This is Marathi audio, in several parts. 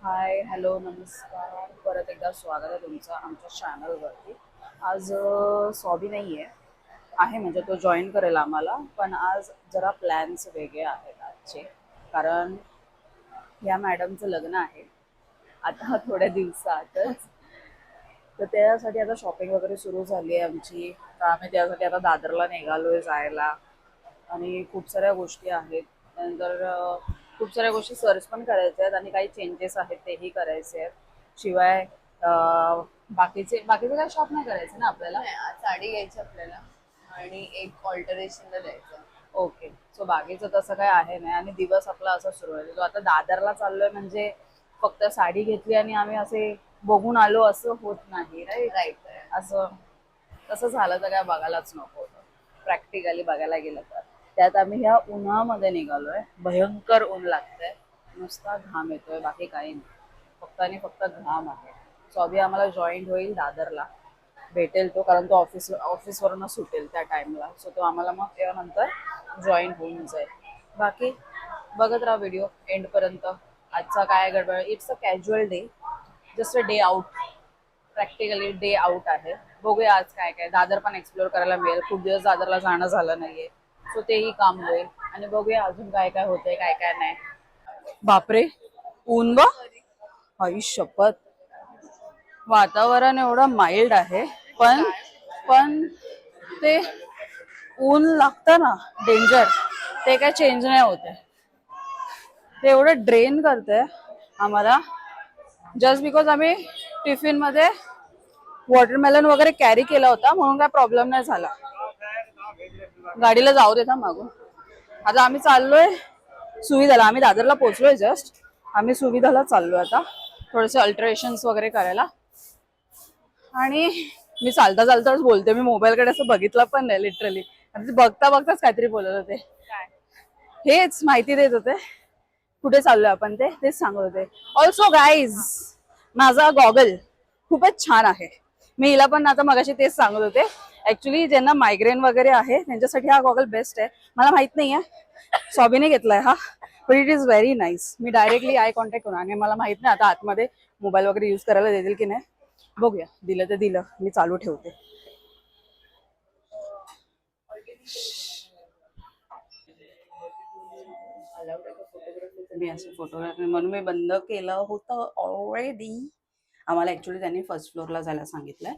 हाय हॅलो नमस्कार. परत एकदा स्वागत आहे तुमचं आमच्या चॅनलवरती. आज सॉबी नाही आहे म्हणजे तो जॉईन करेल आम्हाला, पण आज जरा प्लॅन्स वेगळे आहेत आजचे. कारण या मॅडमचं लग्न आहे आता थोड्या दिवसातच. तर त्यासाठी आता शॉपिंग वगैरे सुरू झाली आहे आमची. तर आम्ही त्यासाठी आता दादरला निघालोय जायला. आणि खूप साऱ्या गोष्टी आहेत. त्यानंतर खूप साऱ्या गोष्टी सर्च पण करायच्या आहेत आणि काही चेंजेस आहेत तेही करायचे आहेत. शिवाय बाकीचे बाकीचे काही शॉप नाही करायचे ना आपल्याला. नाही, आज साडी घ्यायची आपल्याला आणि एक ऑल्टरेशनला द्यायचं. ओके, सो बाकीचं तसं काय आहे नाही. आणि दिवस आपला असा सुरू आहे. तो आता दादरला चाललोय म्हणजे फक्त साडी घेतली आणि आम्ही असे बघून आलो असं होत नाही, राईट? राईट. असं तसं झालं तर काय बघायलाच नको होतं. प्रॅक्टिकली बघायला गेलं तर त्यात आम्ही ह्या उन्हामध्ये निघालोय. भयंकर ऊन लागतंय, नुसता घाम येतोय, बाकी काही नाही. फक्त आणि फक्त घाम आहे. सो अभि आम्हाला जॉईंट होईल दादरला, भेटेल तो, कारण तो ऑफिसवरून सुटेल त्या टाइमला. सो तो आम्हाला मग त्यानंतर जॉईन होऊन जाईल. बाकी बघत राहा व्हिडिओ एंडपर्यंत. आजचा काय गडबड, it's a casual day, just a day out. Practically day out आहे. बघूया आज काय काय. दादर पण एक्सप्लोर करायला मिळेल. खूप दिवस दादरला जाणं झालं नाहीये, सो तेही काम होईल. आणि बघूया अजून काय काय होतंय काय काय नाही. बापरे, ऊन बा, आई शपथ. वातावरण एवढं माइल्ड आहे, पण पण ते ऊन लागतं ना, डेंजर, ते काय चेंज नाही होते. ते एवढं ड्रेन करते आम्हाला. जस्ट बिकॉज आम्ही टिफिन मध्ये वॉटरमेलन वगैरे कॅरी केला होता म्हणून काय प्रॉब्लेम नाही झाला. गाडीला जाऊ देता मागून. आता आम्ही चाललोय सुविधाला. आम्ही दादरला पोहोचलोय जस्ट. आम्ही सुविधाला चाललोय आता थोडेसे अल्टरेशन्स वगैरे करायला. आणि मी चालता चालताच बोलते. मी मोबाईलकडे असं बघितलं पण नाही लिटरली. बघता बघताच काहीतरी बोलत होते. हेच माहिती देत होते कुठे चाललोय आपण, तेच सांगत होते. ऑल्सो गाईज, माझा गॉगल खूपच छान आहे. मी हिला पण आता मगाशी तेच सांगत होते. ऍक्च्युली ज्यांना मायग्रेन वगैरे आहे त्यांच्यासाठी हा गॉगल बेस्ट आहे. मला माहित नाहीये, सॉबीने घेतलाय हा, but it is very nice. Me directly eye contact करून, आणि मला माहित नाही आता आतमध्ये मोबाईल वगैरे युज करायला देतील की नाही. बघूया, दिलं तर दिलं. मी चालू ठेवते. मी असं फोटोग्राफी म्हणून मी बंद केलं होतं ऑलरेडी. आम्हाला ऍक्च्युली त्यांनी फर्स्ट फ्लोअरला जायला सांगितलंय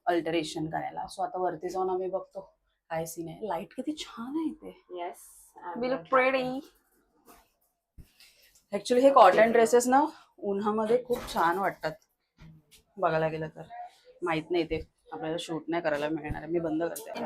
अल्टरेशन करायला. सो आता वरती जाऊन आम्ही बघतो काय सीन आहे. लाईट किती छान आहे ते. Yes. We look pretty. Actually हे कॉटन ड्रेसेस ना उन्हामध्ये खूप छान वाटतात बघायला गेलं तर. माहित नाही ते आपल्याला शूट नाही करायला मिळणार. मी बंद करते.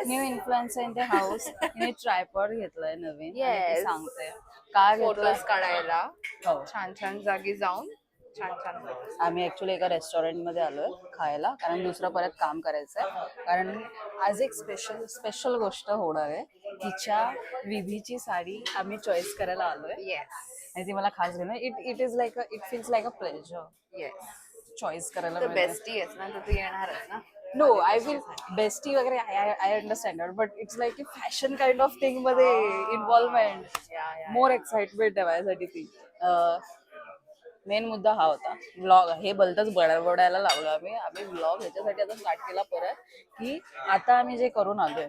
New influencer in the house. Me tripod घेतलाय नवीन आणि ती येस. सांगते का घेतलाय. फोटोज काढायला हो, छान छान जागी जाऊन छान छान photos. आम्ही ऍक्च्युली एका रेस्टॉरंटमध्ये आलोय खायला, कारण दुसरं परत काम करायचंय. कारण आज एक स्पेशल स्पेशल गोष्ट होणार आहे. तिच्या विधीची साडी आम्ही चॉईस करायला आलोय येस. आणि ती मला खास घेणं. It is like it feels like a pleasure yes. Choice करायला तर मिळते. बेस्टी आहेस ना, तर तू येणारच ना. नो, आय विल बेस्टी वगैरे, I understand, but it's like a fashion kind of thing मध्ये इन्व्हॉल्वमेंट. या या मोर एक्साइटमेंट आहे माझ्यासाठी ती. मेन मुद्दा हा होता. व्लॉग हे भलतंच बडबडायला लावलं आम्ही. व्लॉग ह्याच्यासाठी आता स्टार्ट केला परत, की आता आम्ही जे करून आलोय.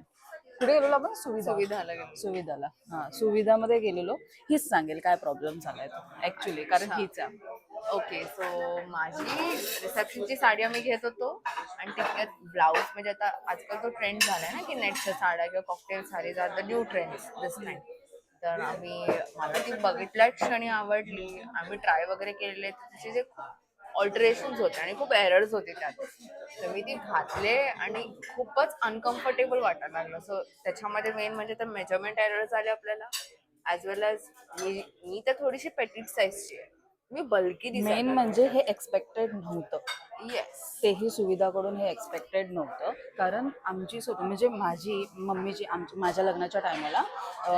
कुठे गेलेलो आपण? सुविधाला गेलो. सुविधाला. हा, सुविधामध्ये गेलेलो. हीच सांगेल काय प्रॉब्लेम झालाय तो ऍक्च्युली, कारण हीच आहे. ओके, सो माझी रिसेप्शनची साडी आम्ही घेत होतो आणि तिच्यात ब्लाऊज, म्हणजे आता आजकाल तो ट्रेंड झालाय ना की नेटच्या साड्या किंवा cocktail saris are the new trend this time. तर मला ती बघितल्याच क्षणी आवडली. आम्ही ट्राय वगैरे केलेले, तर तिचे जे ऑल्टरेशन्स होते आणि खूप एरर्स होते त्यात. तर मी ती घातले आणि खूपच अनकम्फर्टेबल वाटायला लागलं. सो त्याच्यामध्ये मेन म्हणजे तर मेजरमेंट एरर्स आले आपल्याला, ॲज वेल एज मी तर थोडीशी पेटिट साईजची आहे. मी बल्की मेन दिसायला म्हणजे लागले. हे एक्सपेक्टेड नव्हतं. येस. तेही सुविधाकडून हे एक्सपेक्टेड नव्हतं. कारण आमची म्हणजे माझी मम्मीची माझ्या लग्नाच्या टायमाला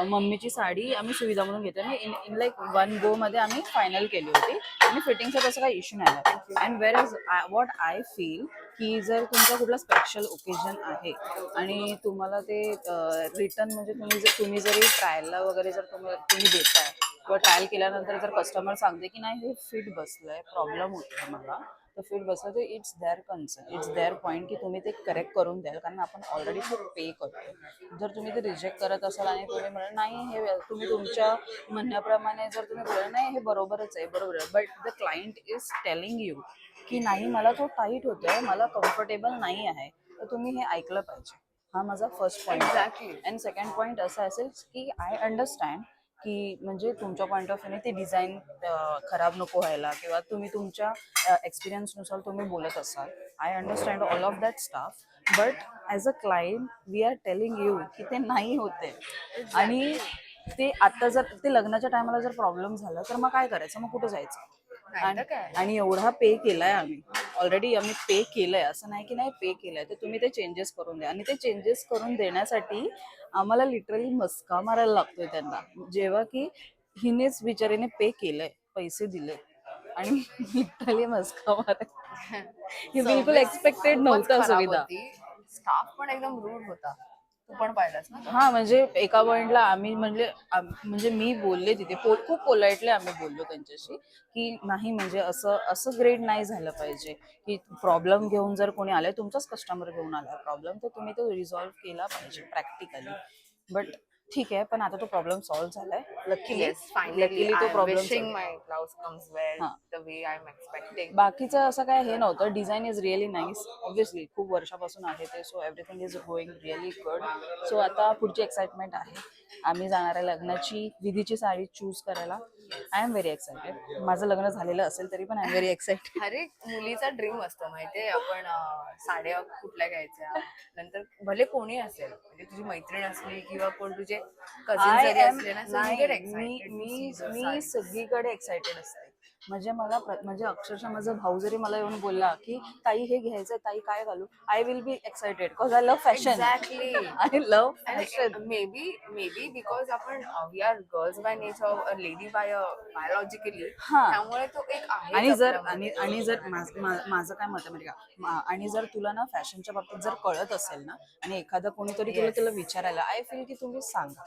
मम्मीची साडी आम्ही सुविधा म्हणून घेतली आणि इन लाईक वन गो मध्ये आम्ही फायनल केली होती आणि फिटिंगचा तसा काही इश्यू नाही आला. And where is what I feel की जर तुमचा कुठला स्पेशल ओकेजन आहे आणि तुम्हाला ते रिटर्न म्हणजे तुम्ही जरी ट्रायलला वगैरे जर तुम्ही देताय किंवा ट्रायल केल्यानंतर जर कस्टमर सांगते की नाही हे फिट बसलंय, प्रॉब्लेम होतोय मला, तर फिट बसलं तर it's their concern, it's their point की तुम्ही ते करेक्ट करून द्याल. कारण आपण ऑलरेडी खूप पे करतो. जर तुम्ही ते रिजेक्ट करत असाल आणि तुम्ही म्हणाल नाही हे तुम्ही तुमच्या म्हणण्याप्रमाणे जर तुम्ही बोला नाही हे बरोबरच आहे, बरोबर आहे, but the client is telling you की नाही मला तो टाईट होतोय, मला कम्फर्टेबल नाही आहे, तर तुम्ही हे ऐकलं पाहिजे. हा माझा first point. Exactly. And second point असा असेल की आय अंडरस्टँड की म्हणजे तुमच्या पॉईंट ऑफ व्ह्यूने ती डिझाईन खराब नको व्हायला किंवा तुम्ही तुमच्या एक्सपिरियन्सनुसार तुम्ही बोलत असाल. I understand all of that staff, but as a client we are telling you की ते नाही होते. आणि ते आता जर ते लग्नाच्या टायमाला जर प्रॉब्लेम झाला तर मग काय करायचं, मग कुठं जायचं. आणि एवढा पे केलाय आम्ही ऑलरेडी, आम्ही पे केलंय, असं नाही की नाही पे केलंय, तर तुम्ही ते चेंजेस करून द्या. आणि ते चेंजेस करून देण्यासाठी आम्हाला लिटरली मस्का मारायला लागतोय त्यांना, जेव्हा की हिनेच बिचारीने पे केलंय, पैसे दिले आणि लिटरली मस्का मारायला. हे बिलकुल एक्सपेक्टेड नव्हतं सुविधा. स्टाफ पण एकदम रूड होता, तू पण पाहिलास ना. हा म्हणजे एका पॉइंटला आम्ही म्हणजे मी बोलले तिथे खूप पोलाइटली आम्ही बोललो त्यांच्याशी की नाही म्हणजे असं असं ग्रेड नाही झालं पाहिजे की प्रॉब्लेम घेऊन जर कोणी आलाय, तुमचाच कस्टमर घेऊन आलाय प्रॉब्लेम, तर तुम्ही तो रिझॉल्व्ह केला पाहिजे प्रॅक्टिकली. बट ठीक आहे, पण आता तो प्रॉब्लेम सॉल्व्ह झालाय लकीली तो प्रॉब्लेम. बाकीचं असं काय हे नव्हतं. Design is really nice, obviously खूप वर्षापासून आहे ते, so everything is going really good. So आता पुढची एक्साइटमेंट आहे, आम्ही जाणार आहे लग्नाची विधीची साडी चूज करायला. I am very excited. माझं लग्न झालेलं असेल तरी पण आय एम व्हेरी एक्साइटेड. हर एक मुलीचा ड्रीम असतो माहितीये, आपण साड्या कुठल्या घ्यायच्या, नंतर भले कोणी असेल, म्हणजे तुझी मैत्रीण असली किंवा कोण तुझे कझिन जरी असले ना, so you get excited to see the me sarees. सगळीकडे एक्साइटेड असते. म्हणजे मला म्हणजे अक्षरशः माझा भाऊ जरी मला येऊन बोलला की ताई हे घ्यायचंय, ताई काय घालू, I will be excited because I love fashion. Exactly. I love fashion. Maybe because आपण we are girls by nature, a lady by biologically, हा. त्यामुळे तो एक आहे. आणि जर माझं काय मत आहे माहिती का, आणि जर तुला ना फॅशनच्या बाबतीत जर कळत असेल ना आणि एखादं कोणीतरी तुला विचारायला, आय फील की तुम्ही सांगा,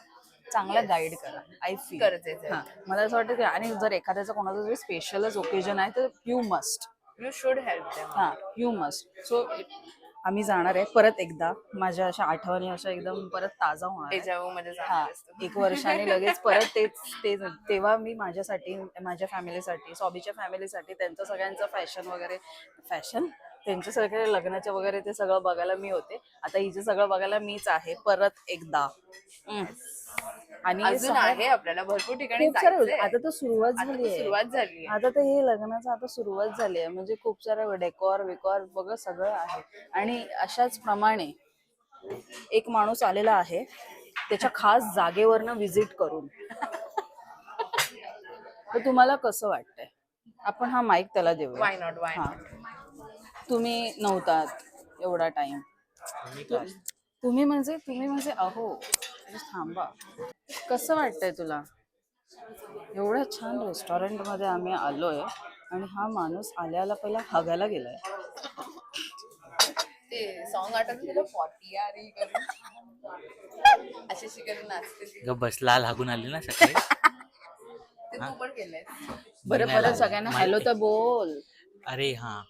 चांगला गाईड करा. आय फील गरजेचं आहे. मला असं वाटतं की आणि जर एखाद्याचं कोणाचं जरी स्पेशलच ओकेजन आहे तर you must, You should help them. हा यू मस्ट. सो आम्ही जाणार आहे परत एकदा, माझ्या अशा आठवणी अशा एकदम परत ताजा होणार आहे. Deja vu मध्ये हा, जाणार आहेस तू. 1 वर्षाने लगेच परत तेव्हा मी माझ्यासाठी, माझ्या फॅमिलीसाठी, सॉबीच्या फॅमिलीसाठी, त्यांचं सगळ्यांचं फॅशन त्यांच्या सगळे लग्नाचे वगैरे ते सगळं बघायला मी होते. आता हिचे सगळं बघायला मीच आहे परत एकदा. आणि अजून आहे आपल्याला भरपूर ठिकाणी खूप सारे जायचंय. आता तर सुरुवात आता झाली तर आहे. सुरुवात झाली आहे. आता तर हे लग्नाचं आता सुरुवात झाली आहे, म्हणजे खूप सारं डेकोर विकॉर बघ सगळं आहे. आणि अशाच प्रमाणे एक माणूस आलेला आहे त्याच्या खास जागेवरनं व्हिजिट करून. तर तुम्हाला कसं वाटतंय, आपण हा माईक त्याला देऊया. Why not? Why हा, not? तुम्ही नव्हतात एवढा टाइम. तुम्ही म्हणजे अहो थांबा. कसं वाटतंय तुला, एवढ्या छान रेस्टॉरंट मध्ये आम्ही आलोय आणि हा माणूस आल्याला पहिला हगायला गेलाय. ते सॉन्ग आठवतं तुला, पॉटियारी करून अशी करून नाचते ती. बस लाल हागून आली ना सकाळी. ते तू पण केलंय. बरं परत सगळ्यांना हॅलो तर बोल. अरे हा,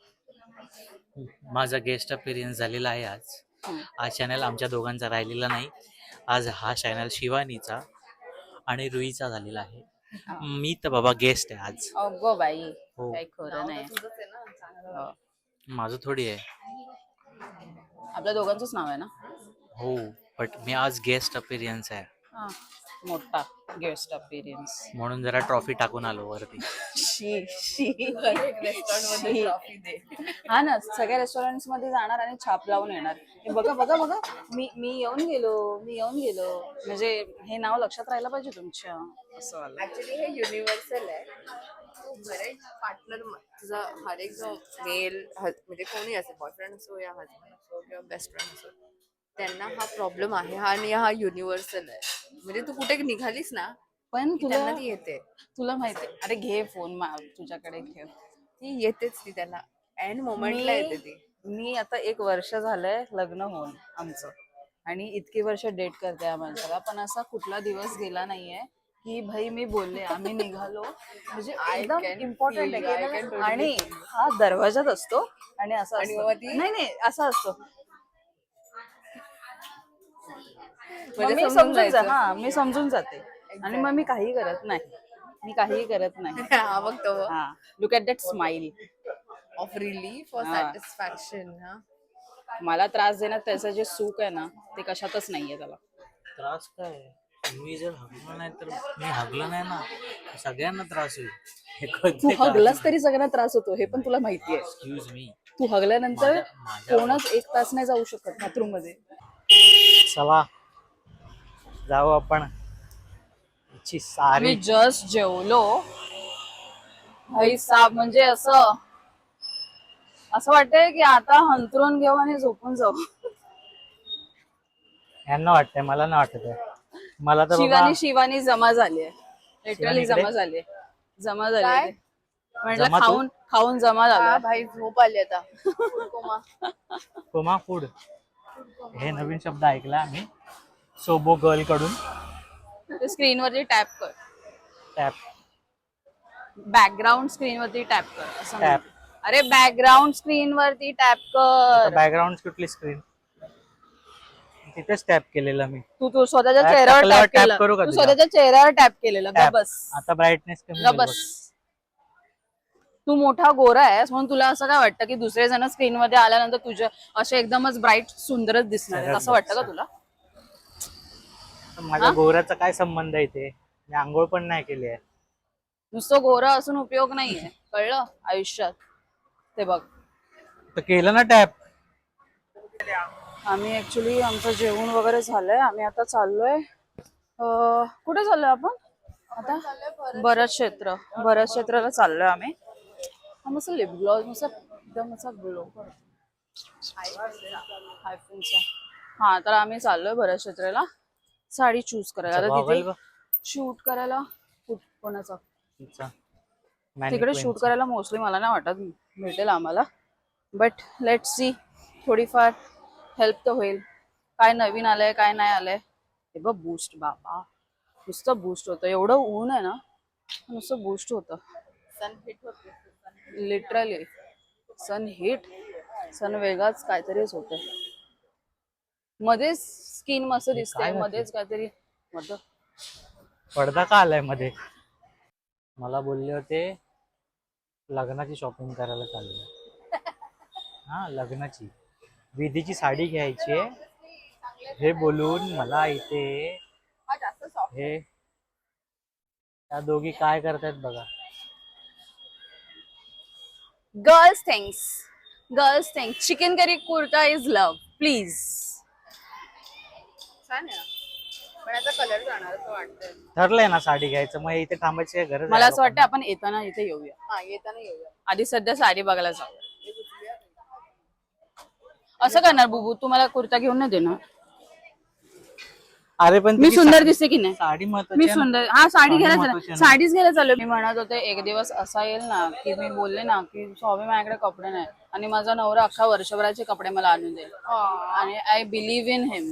माझा गेस्ट अपीरियन्स झालेला आहे आज. हा चॅनल आमच्या दोघांचा राहिलेला नाही. आज हा चॅनल शिवानीचा आणि रुईचा झालेला आहे. मी तर बाबा गेस्ट आहे आज. अगो बाई, हो. काही खरं नाही. तुझंच आहे ना चांगलं. माझं थोडी आहे. आपल्या दोघांचंच नाव आहे ना. हो, बट मी आज गेस्ट अपीरियन्स आहे. हा, मोठा गेस्ट अपीरियन्स. म्हणून जरा ट्रॉफी टाकून आलो वरती. ट्रॉफी दे. हा ना, सगळ्या रेस्टॉरंट मध्ये जाणार आणि छाप लावून येणार. हे बघा बघा बघा, मी येऊन गेलो म्हणजे हे नाव लक्षात राहायला पाहिजे तुमच्या, असं वाला. ऍक्च्युली हे युनिव्हर्सल आहे. तू बरेच पार्टनर तुझा हर एक जो मेल म्हणजे कोणी असेल बॉयफ्रेंड असो या हजबंड असो किंवा बेस्ट फ्रेंड असो त्यांना हा प्रॉब्लेम आहे आणि हा युनिव्हर्सल आहे. म्हणजे तू कुठे निघालीस ना पण की त्यांना ती येते. तुला माहिती, अरे घे फोन, तुझ्याकडे ठेव. ती येतेच ती त्यांना एंड मोमेंटला येते ती. मी आता 1 वर्ष झालंय लग्न होऊन आमचं, आणि इतकी वर्ष डेट करते या माणसाला, पण असा कुठला दिवस गेला नाहीये की भाई मी बोलले आम्ही निघालो, म्हणजे एकदम can important feel you, I आहे can की totally आणि feel you. हा दरवाजात असतो आणि असं आणि असतं. मग ती- नाही नाही असं असतो. मग म्हणजे मी समजून समजून जायचं. हा मी समजून जाते आणि मग मी काही करत नाही. मी काही करत नाही. हा बघतो हा, look at that smile. Of relief और हा. सॅटिस्फॅक्शन. मला त्रास देण्यात त्याचं जे सुख आहे ना ते कशातच नाहीये त्याला. त्रास काय? मी जर हगलो नाही तर मी हगलो नाही ना, सगळ्यांना त्रास होईल. हे तू कळतंय का? हगलास तरी सगळ्यांना त्रास होतो हे पण तुला माहितीये. Excuse me. तू हगल्यानंतर माझ्या- कोणच 1 तास नाही जाऊ शकत बाथरूम मध्ये. चला जाऊ आपण. ची सारी आम्ही जस्ट जेवलो भाई साब, म्हणजे असं वाटतंय की आता हंतरून घेऊ आणि झोपून जाऊ. यांना वाटतंय, मला नाही वाटत आहे. मला तर बाबा शिवानी जमा झाली आहे, लिटरली शिवानी जमा झाली आहे. जमा काय? झाली म्हटलं, जमा तू? खाऊन खाऊन जमा हा झाला. भाई झोप आली आता. कोमा. कोमा फूड, हे नवीन शब्द ऐकला आम्ही सोबो गर्ल कडून. स्क्रीन वरती टॅप कर, टॅप बॅकग्राऊंड स्क्रीन वरती टॅप कर असं टॅप. म्हण. अरे बॅकग्राऊंड स्क्रीन वरती टॅप कर. बॅकग्राऊंड कुठली स्क्रीन? तिथेच टॅप केलेलं मी. तू स्वतःच्या Tap चेहऱ्यावर टाकल्यावर टॅप केलं. tap करू का तू तुझ्या? स्वतःच्या चेहऱ्यावर टॅप केलेलं. टॅप. बस आता ब्राईटनेस कमी ग होईल बस. बघ. तू मोठा गोरा आहेस म्हणून तुला असं काय वाटतं की दुसरे जण स्क्रीन मध्ये आल्यानंतर तुझ्या असे एकदमच ब्राईट सुंदरच दिसणार आहेत, सरळ असं वाटतं का बस. तुला? माझ्या गोऱ्याचा काय संबंध आहे इथे? मी आंघोळ पण नाही केली आहे. नुसतं गोरा असून उपयोग नाहीये, कळलं आयुष्यात. ते बघ, तर केलं ना टॅप. आम्ही ऍक्च्युली आमचं जेवण वगैरे झालंय. आम्ही आता चाललोय, कुठे चाललोय आपण आता? भरत क्षेत्राला चाललोय आम्ही. मस्त लिप ग्लॉस, मस्त एकदम असा ग्लो आयफोनचा. हा, तर आम्ही चाललोय भरत क्षेत्राला साडी चूज करायला. आता गॉगल तिथे शूट करायला कोणाचा तिचा तिकडे शूट करायला मोस्टली मला नाही वाटत भेटेल आम्हाला, बट लेट सी. थोडीफार हेल्प तर होईल. काय नवीन आलंय काय नाही आलंय. हे बघ बूस्ट, बाबा नुसतं बूस्ट होतं. एवढं ऊन आहे ना, नुसतं बूस्ट होतं. सन हिट होते. लिटरली सन हिट, सन वेगळाच काहीतरीच होतंय. मध्येच स्किन मस्त दिसते, काय मध्येच काहीतरी मध्ये. पडदा का आलाय मध्ये? मला बोलले होते लग्नाची शॉपिंग करायला चाललोय. हा, लग्नाची विधीची साडी घ्यायची आहे हे बोलून मला इथे हा जास्त सॉफ्ट. हे त्या दोघी काय करतायत बघा. Girls things chicken curry kurta is love, please. छान आहे. पण याचा कलर जाणार असं वाटतंय. ठरलंय ना साडी घ्यायचं, मग इथे थांबायची काय गरज मला आहे असं वाटतं आपण येताना इथे येऊया. हा, येताना येऊया. आधी सध्या साडी बघायला जाऊया. असं करणार बुबू, तू मला कुर्ता घेऊन नाही देणार? अरे पण मी तुझी सुंदर साडी- दिसते की नाही? साडी मी महत्वाची आहे ना. सुंदर, हा साडी साडी घ्यायला महत्वाची चालू, आहे ना. साडीच घ्यायला चालू. मी म्हणत होते एक दिवस असा येईल ना की मी बोलले ना की स्वामी माझ्याकडे कपडे नाही आणि माझा नवरा अख्खा वर्षभराचे कपडे मला आणून देईल, आणि I believe in him.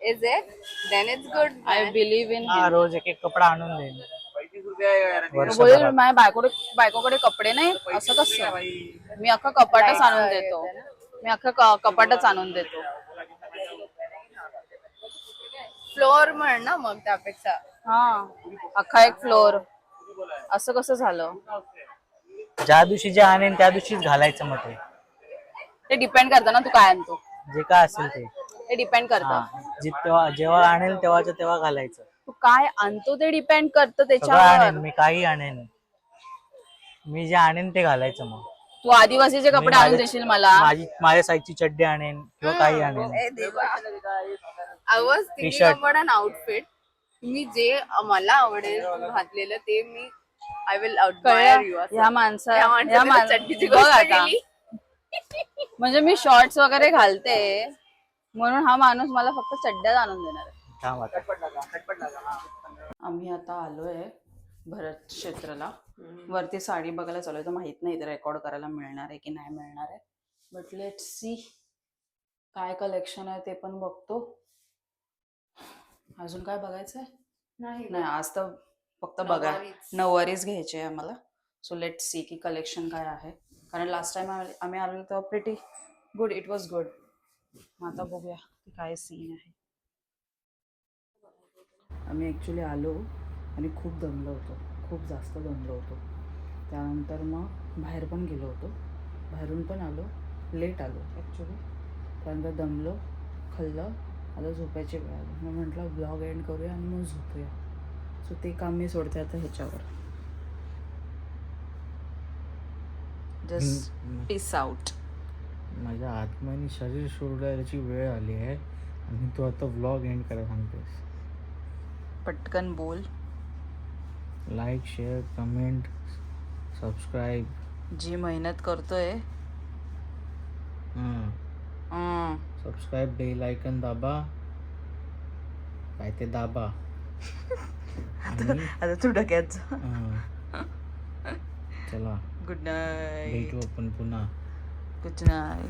Is it? Then it's good. I believe in हा, हिम. रोज एक एक कपडा आणून देईन बोलेल वर्षभरात. माझ्या बायकोकडे कपडे नाही, असं कसं? मी अख्खा कपाटच आणून देतो. मी अख्खा कपाटच आणून देतो. फ्लोअर म्हण ना मग त्यापेक्षा. हा, अख्खा एक फ्लोअर. असं कसं झालं? ज्या दिवशी जे आणेन त्या दिवशीच घालायचं. मग ते डिपेंड करतं ना तू काय आणतो. जे काय असेल ते डिपेंड करतं. तेव्हा जेव्हा आणेल तेव्हाच्या तेव्हा घालायचं. तू काय आणतो ते डिपेंड करतं सगळं त्याच्यावर. आणेन मी, काही आणेन. मी जे आणेन ते घालायचं. मग तू आदिवासीचे कपडे आणून देशील मला? माझ्या साईजची चड्डी आणेन किंवा काही आणेन. I was thinking about an outfit. मी जे मला आवडेल घातलेलं ते मी आय विल आउटबायर यू. ह्या माणसा या माणसाने चड्डीची गोष्ट केली. म्हणजे मी शॉर्ट्स वगैरे घालते म्हणून हा माणूस मला फक्त चड्ड्यात आणून देणार आहे. थांब आता. आम्ही आता आलोय भरत क्षेत्राला. वरती साडी बघायला चालू आहे. तर माहित नाही रेकॉर्ड करायला मिळणार आहे की नाही मिळणार आहे. बट लेट्स सी काय कलेक्शन आहे ते पण बघतो. अजून काय बघायचंय? नाही आज तर फक्त बघा नऊवारीच घ्यायचे आहे आम्हाला. सो लेट्स सी की कलेक्शन काय आहे. कारण लास्ट टाइम आम्ही आलो तेव्हा pretty good, it was good. मग आता बघूया की काय सीन आहे. आम्ही ॲक्च्युली आलो आणि खूप दमलो होतो, खूप जास्त दमलो होतो. त्यानंतर मग बाहेर पण गेलो होतो, बाहेरून पण आलो, लेट आलो ॲक्च्युली. त्यानंतर दमलो, खाल्लं, आता झोपायची वेळ आली. मग म्हटलं ब्लॉग एंड करूया आणि मग झोपूया. सो ते काम मी सोडते आता ह्याच्यावर. Just peace out. माझ्या आत्म्याने शरीर सोडायची वेळ आली आहे आणि तू आता व्लॉग एंड करायला सांगतेस. पटकन बोल. Like, share, comment, subscribe. जी मेहनत करतोय. सबस्क्राईब, बेल आयकन दाबा. काय ते दाबा. आता तू डक्यात जा. चला गुड नाईट. भेटू आपण पुन्हा. Good night.